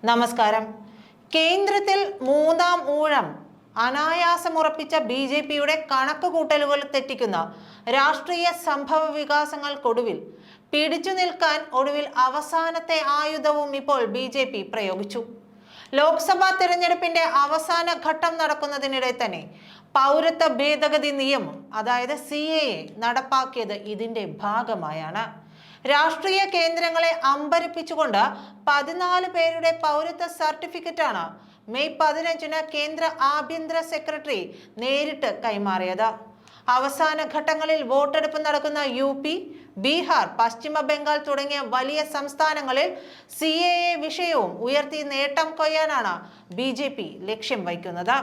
നമസ്കാരം. കേന്ദ്രത്തിൽ മൂന്നാം ഊഴം അനായാസമുറപ്പിച്ച BJPയുടെ കണക്കുകൂട്ടലുകൾ തെറ്റിക്കുന്ന രാഷ്ട്രീയ സംഭവ വികാസങ്ങൾക്കൊടുവിൽ പിടിച്ചു നിൽക്കാൻ ഒടുവിൽ അവസാനത്തെ ആയുധവും ഇപ്പോൾ BJP പ്രയോഗിച്ചു. ലോക്സഭാ തെരഞ്ഞെടുപ്പിന്റെ അവസാന ഘട്ടം നടക്കുന്നതിനിടെ തന്നെ പൗരത്വ ഭേദഗതി നിയമം അതായത് CAA നടപ്പാക്കിയത് ഇതിന്റെ ഭാഗമായാണ്. രാഷ്ട്രീയ കേന്ദ്രങ്ങളെ അമ്പരപ്പിച്ചുകൊണ്ട് 14 പേരുടെ പൗരത്വ സർട്ടിഫിക്കറ്റാണ് മെയ് 15-ന് കേന്ദ്ര ആഭ്യന്തര സെക്രട്ടറി നേരിട്ട് കൈമാറിയത്. അവസാന ഘട്ടങ്ങളിൽ വോട്ടെടുപ്പ് നടക്കുന്ന UP, ബീഹാർ, പശ്ചിമ ബംഗാൾ തുടങ്ങിയ വലിയ സംസ്ഥാനങ്ങളിൽ CAA വിഷയവും ഉയർത്തി നേട്ടം കൊയ്യാനാണ് BJP ലക്ഷ്യം വയ്ക്കുന്നത്.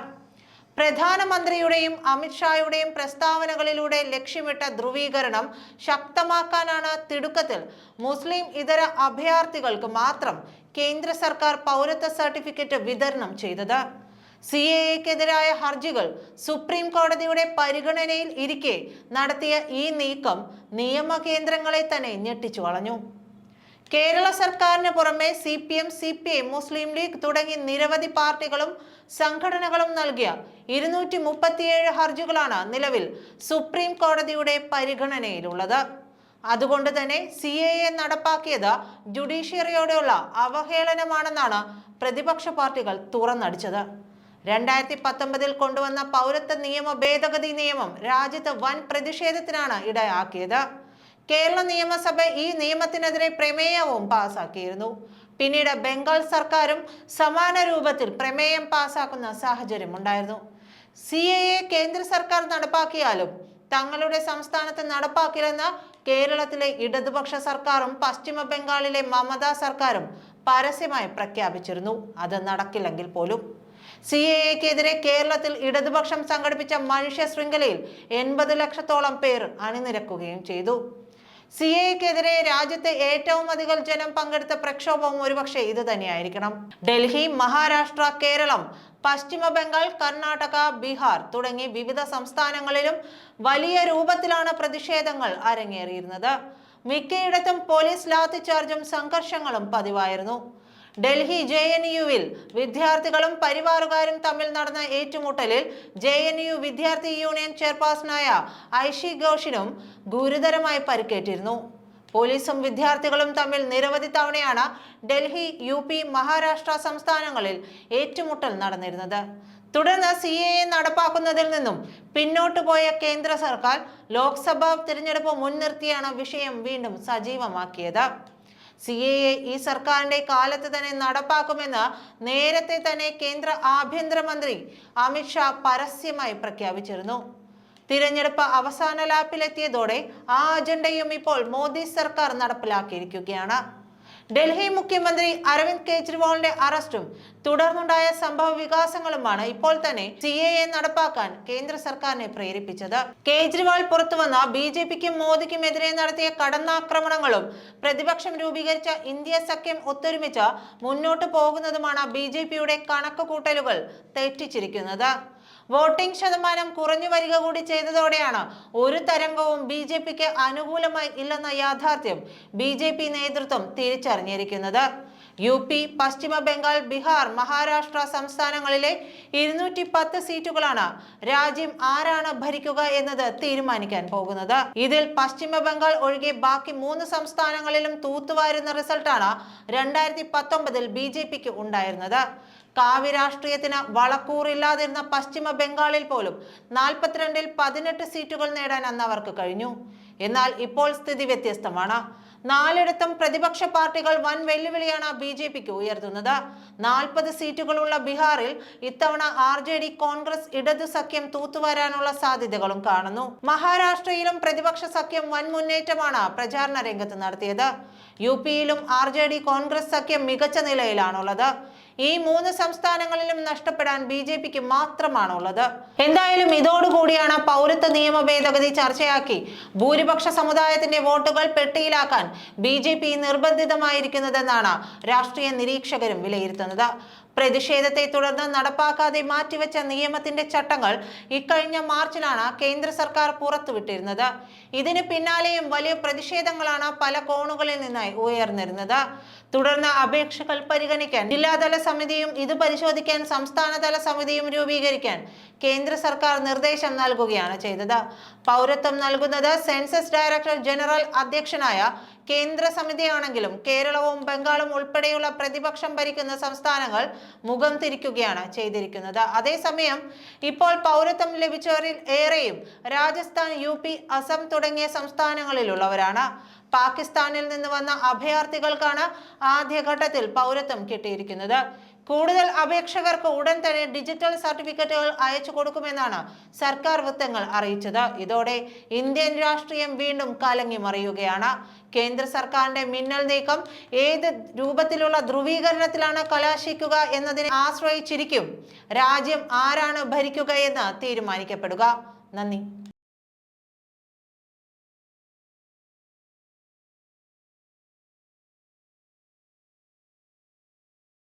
പ്രധാനമന്ത്രിയുടെയും അമിത്ഷായുടെയും പ്രസ്താവനകളിലൂടെ ലക്ഷ്യമിട്ട ധ്രുവീകരണം ശക്തമാക്കാനാണ് തിടുക്കത്തിൽ മുസ്ലിം ഇതര അഭയാർത്ഥികൾക്ക് മാത്രം കേന്ദ്ര സർക്കാർ പൗരത്വ സർട്ടിഫിക്കറ്റ് വിതരണം ചെയ്തത്. CAAക്കെതിരായ ഹർജികൾ സുപ്രീം കോടതിയുടെ പരിഗണനയിൽ ഇരിക്കെ നടത്തിയ ഈ നീക്കം നിയമ കേന്ദ്രങ്ങളെ തന്നെ ഞെട്ടിച്ചു കളഞ്ഞു. കേരള സർക്കാരിന് പുറമെ CPM, CPI, മുസ്ലിം ലീഗ് തുടങ്ങി നിരവധി പാർട്ടികളും സംഘടനകളും നൽകിയ 237 ഹർജികളാണ് നിലവിൽ സുപ്രീം കോടതിയുടെ പരിഗണനയിലുള്ളത്. അതുകൊണ്ട് തന്നെ CAA നടപ്പാക്കിയത് ജുഡീഷ്യറിയോടുള്ള അവഹേളനമാണെന്നാണ് പ്രതിപക്ഷ പാർട്ടികൾ തുറന്നടിച്ചത്. 2019 കൊണ്ടുവന്ന പൗരത്വ നിയമ ഭേദഗതി നിയമം രാജ്യത്ത് വൻ പ്രതിഷേധത്തിനാണ് ഇടയാക്കിയത്. കേരള നിയമസഭ ഈ നിയമത്തിനെതിരെ പ്രമേയവും പാസാക്കിയിരുന്നു. പിന്നീട് ബംഗാൾ സർക്കാരും സമാന രൂപത്തിൽ പ്രമേയം പാസാക്കുന്ന സാഹചര്യം ഉണ്ടായിരുന്നു. CAA കേന്ദ്ര സർക്കാർ നടപ്പാക്കിയാലും തങ്ങളുടെ സംസ്ഥാനത്ത് നടപ്പാക്കില്ലെന്ന് കേരളത്തിലെ ഇടതുപക്ഷ സർക്കാരും പശ്ചിമ ബംഗാളിലെ മമതാ സർക്കാരും പരസ്യമായി പ്രഖ്യാപിച്ചിരുന്നു. അത് നടക്കില്ലെങ്കിൽ പോലും CAAക്കെതിരെ കേരളത്തിൽ ഇടതുപക്ഷം സംഘടിപ്പിച്ച മനുഷ്യ ശൃംഖലയിൽ 80 ലക്ഷത്തോളം പേർ അണിനിരക്കുകയും ചെയ്തു. CAAക്കെതിരെ രാജ്യത്തെ ഏറ്റവും അധികം ജനം പങ്കെടുത്ത പ്രക്ഷോഭവും ഒരുപക്ഷെ ഇത് തന്നെയായിരിക്കണം. ഡൽഹി, മഹാരാഷ്ട്ര, കേരളം, പശ്ചിമ ബംഗാൾ, കർണാടക, ബീഹാർ തുടങ്ങി വിവിധ സംസ്ഥാനങ്ങളിലും വലിയ രൂപത്തിലാണ് പ്രതിഷേധങ്ങൾ അരങ്ങേറിയിരുന്നത്. മിക്കയിടത്തും പോലീസ് ലാത്തിചാർജും സംഘർഷങ്ങളും പതിവായിരുന്നു. ഡൽഹി JNUവിൽ വിദ്യാർത്ഥികളും പരിവാറുകാരും തമ്മിൽ നടന്ന ഏറ്റുമുട്ടലിൽ JNU വിദ്യാർത്ഥി യൂണിയൻ ചെയർപേഴ്സണായ ഐഷി ഘോഷിനും ഗുരുതരമായി പരിക്കേറ്റിരുന്നു. പോലീസും വിദ്യാർത്ഥികളും തമ്മിൽ നിരവധി തവണയാണ് ഡൽഹി, UP, മഹാരാഷ്ട്ര സംസ്ഥാനങ്ങളിൽ ഏറ്റുമുട്ടൽ നടന്നിരുന്നത്. തുടർന്ന് CAA നടപ്പാക്കുന്നതിൽ നിന്നും പിന്നോട്ടു പോയ കേന്ദ്ര സർക്കാർ ലോക്സഭാ തിരഞ്ഞെടുപ്പ് മുൻനിർത്തിയാണ് വിഷയം വീണ്ടും സജീവമാക്കിയത്. CAA ഈ സർക്കാരിന്റെ കാലത്ത് തന്നെ നടപ്പാക്കുമെന്ന് നേരത്തെ തന്നെ കേന്ദ്ര ആഭ്യന്തരമന്ത്രി അമിത്ഷാ പരസ്യമായി പ്രഖ്യാപിച്ചിരുന്നു. തിരഞ്ഞെടുപ്പ് അവസാന ലാപ്പിലെത്തിയതോടെ ആ അജണ്ടയും ഇപ്പോൾ മോദി സർക്കാർ നടപ്പിലാക്കിയിരിക്കുകയാണ്. ഡൽഹി മുഖ്യമന്ത്രി അരവിന്ദ് കെജ്രിവാളിന്റെ അറസ്റ്റും തുടർന്നുണ്ടായ സംഭവ വികാസങ്ങളുമാണ് ഇപ്പോൾ തന്നെ CAA നടപ്പാക്കാൻ കേന്ദ്ര സർക്കാരിനെ പ്രേരിപ്പിച്ചത്. കേജ്രിവാൾ പുറത്തുവന്ന BJPക്കും മോദിക്കും എതിരെ നടത്തിയ കടന്നാക്രമണങ്ങളും പ്രതിപക്ഷം രൂപീകരിച്ച ഇന്ത്യ സഖ്യം ഒത്തൊരുമിച്ച് മുന്നോട്ട് പോകുന്നതുമാണ് BJPയുടെ കണക്കുകൂട്ടലുകൾ തെറ്റിച്ചിരിക്കുന്നത്. വോട്ടിംഗ് ശതമാനം കുറഞ്ഞു വരിക കൂടി ചെയ്തതോടെയാണ് ഒരു തരംഗവും BJPക്ക് അനുകൂലമായി ഇല്ലെന്ന യാഥാർത്ഥ്യം BJP നേതൃത്വം തിരിച്ചറിഞ്ഞിരിക്കുന്നത്. UP, പശ്ചിമ ബംഗാൾ, ബീഹാർ, മഹാരാഷ്ട്ര സംസ്ഥാനങ്ങളിലെ 210 സീറ്റുകളാണ് രാജ്യം ആരാണ് ഭരിക്കുക എന്നത് തീരുമാനിക്കാൻ പോകുന്നത്. ഇതിൽ പശ്ചിമ ബംഗാൾ ഒഴികെ ബാക്കി 3 സംസ്ഥാനങ്ങളിലും തൂത്തുവാരുന്ന റിസൾട്ടാണ് 2019 BJPക്ക് ഉണ്ടായിരുന്നത്. കാവ്യ രാഷ്ട്രീയത്തിന് വളക്കൂറില്ലാതിരുന്ന പശ്ചിമ ബംഗാളിൽ പോലും 42-ൽ 18 സീറ്റുകൾ നേടാൻ അന്ന് അവർക്ക് കഴിഞ്ഞു. എന്നാൽ ഇപ്പോൾ സ്ഥിതി വ്യത്യസ്തമാണ്. 4ഇടത്തും പ്രതിപക്ഷ പാർട്ടികൾ വൻ വെല്ലുവിളിയാണ് BJPക്ക് ഉയർത്തുന്നത്. 40 സീറ്റുകളുള്ള ബീഹാറിൽ ഇത്തവണ RJD, കോൺഗ്രസ്, ഇടതു സഖ്യം തൂത്തുവരാനുള്ള സാധ്യതകളും കാണുന്നു. മഹാരാഷ്ട്രയിലും പ്രതിപക്ഷ സഖ്യം വൻ മുന്നേറ്റമാണ് പ്രചാരണ രംഗത്ത് നടത്തിയത്. UPയിലും RJD, കോൺഗ്രസ് സഖ്യം മികച്ച നിലയിലാണുള്ളത്. ഈ 3 സംസ്ഥാനങ്ങളിലും നഷ്ടപ്പെടാൻ BJPക്ക് മാത്രമാണുള്ളത്. എന്തായാലും ഇതോടുകൂടിയാണ് പൗരത്വ നിയമ ഭേദഗതി ചർച്ചയാക്കി ഭൂരിപക്ഷ സമുദായത്തിന്റെ വോട്ടുകൾ പെട്ടിയിലാക്കാൻ BJP നിർബന്ധിതമായിരിക്കുന്നതെന്നാണ് രാഷ്ട്രീയ നിരീക്ഷകരും വിലയിരുത്തുന്നത്. പ്രതിഷേധത്തെ തുടർന്ന് നടപ്പാക്കാതെ മാറ്റിവെച്ച നിയമത്തിന്റെ ചട്ടങ്ങൾ ഇക്കഴിഞ്ഞ മാർച്ചിലാണ് കേന്ദ്ര സർക്കാർ പുറത്തുവിട്ടിരുന്നത്. ഇതിന് പിന്നാലെയും വലിയ പ്രതിഷേധങ്ങളാണ് പല കോണുകളിൽ നിന്നായി ഉയർന്നിരുന്നത്. തുടർന്ന് അപേക്ഷകൾ പരിഗണിക്കാൻ ജില്ലാതല സമിതിയും ഇത് പരിശോധിക്കാൻ സംസ്ഥാനതല സമിതിയും രൂപീകരിക്കാൻ കേന്ദ്ര സർക്കാർ നിർദ്ദേശം നൽകുകയാണ് ചെയ്തത്. പൗരത്വം നൽകുന്നത് സെൻസസ് ഡയറക്ടർ ജനറൽ അധ്യക്ഷനായ കേന്ദ്ര സമിതിയാണെങ്കിലും കേരളവും ബംഗാളും ഉൾപ്പെടെയുള്ള പ്രതിപക്ഷം ഭരിക്കുന്ന സംസ്ഥാനങ്ങൾ മുഖം തിരിക്കുകയാണ് ചെയ്തിരിക്കുന്നത്. അതേസമയം ഇപ്പോൾ പൗരത്വം ലഭിച്ചവരിൽ ഏറെയും രാജസ്ഥാൻ, UP, അസം തുടങ്ങിയ സംസ്ഥാനങ്ങളിലുള്ളവരാണ്. പാകിസ്ഥാനിൽ നിന്ന് വന്ന അഭയാർത്ഥികൾക്കാണ് ആദ്യഘട്ടത്തിൽ പൗരത്വം കിട്ടിയിരിക്കുന്നത്. കൂടുതൽ അപേക്ഷകർക്ക് ഉടൻ തന്നെ ഡിജിറ്റൽ സർട്ടിഫിക്കറ്റുകൾ അയച്ചു കൊടുക്കുമെന്നാണ് സർക്കാർ വൃത്തങ്ങൾ അറിയിച്ചത്. ഇതോടെ ഇന്ത്യൻ രാഷ്ട്രീയം വീണ്ടും കലങ്ങി മറിയുകയാണ്. കേന്ദ്ര സർക്കാരിന്റെ മിന്നൽ നീക്കം ഏത് രൂപത്തിലുള്ള ധ്രുവീകരണത്തിലാണ് കലാശിക്കുക എന്നതിനെ ആശ്രയിച്ചിരിക്കും രാജ്യം ആരാണ് ഭരിക്കുക എന്ന് തീരുമാനിക്കപ്പെടുക. നന്ദി.